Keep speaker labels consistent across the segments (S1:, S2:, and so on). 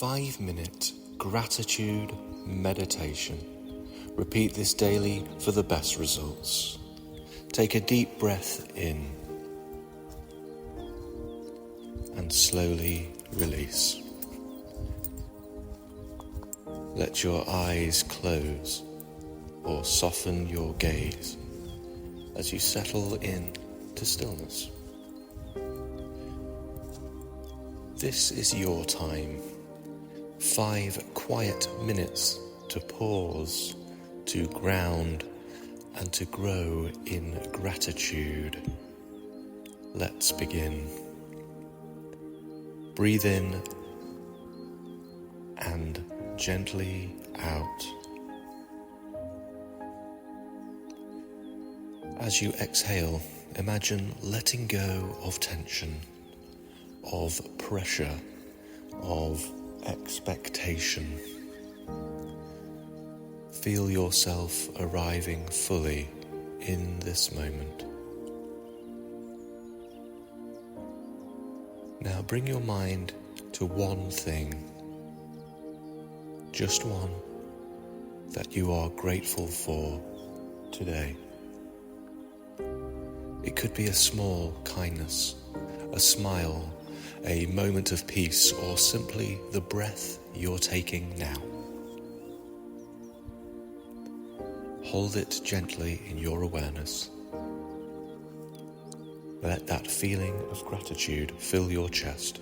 S1: 5-minute gratitude meditation. Repeat this daily for the best results. Take a deep breath in and slowly release. Let your eyes close or soften your gaze as you settle in to stillness. This is your time. 5 quiet minutes to pause, to ground, and to grow in gratitude. Let's begin. Breathe in and gently out. As you exhale, imagine letting go of tension, of pressure, of expectation. Feel yourself arriving fully in this moment. Now bring your mind to one thing, just one, that you are grateful for today. It could be a small kindness, a smile, a moment of peace, or simply the breath you're taking now. Hold it gently in your awareness. Let that feeling of gratitude fill your chest.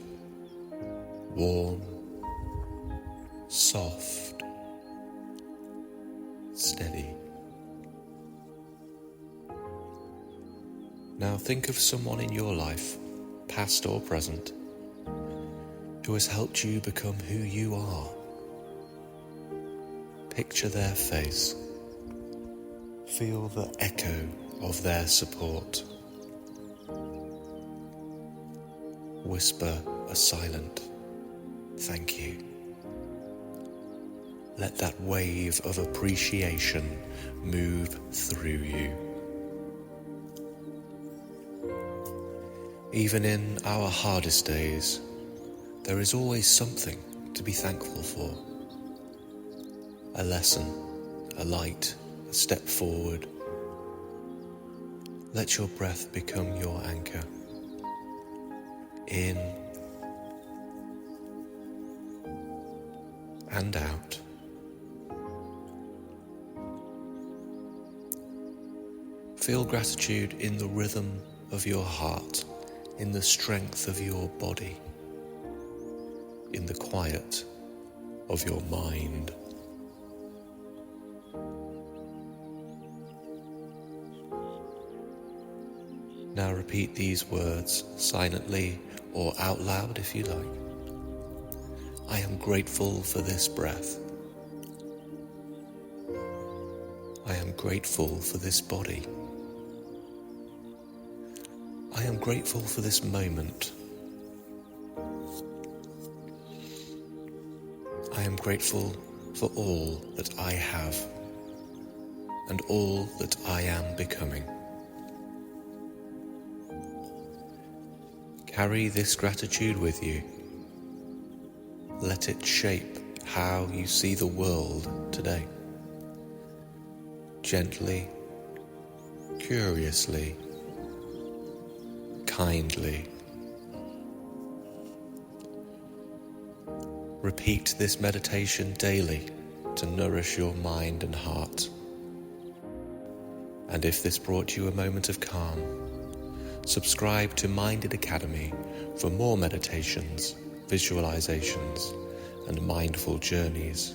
S1: Warm, soft, steady. Now think of someone in your life, past or present, who has helped you become who you are. Picture their face. Feel the echo of their support. Whisper a silent thank you. Let that wave of appreciation move through you. Even in our hardest days, there is always something to be thankful for. A lesson, a light, a step forward. Let your breath become your anchor. In and out. Feel gratitude in the rhythm of your heart, in the strength of your body, in the quiet of your mind. Now repeat these words silently or out loud if you like. I am grateful for this breath. I am grateful for this body. I am grateful for this moment. I am grateful for all that I have and all that I am becoming. Carry this gratitude with you. Let it shape how you see the world today. Gently, curiously, kindly. Repeat this meditation daily to nourish your mind and heart. And if this brought you a moment of calm, subscribe to Minded Academy for more meditations, visualizations, and mindful journeys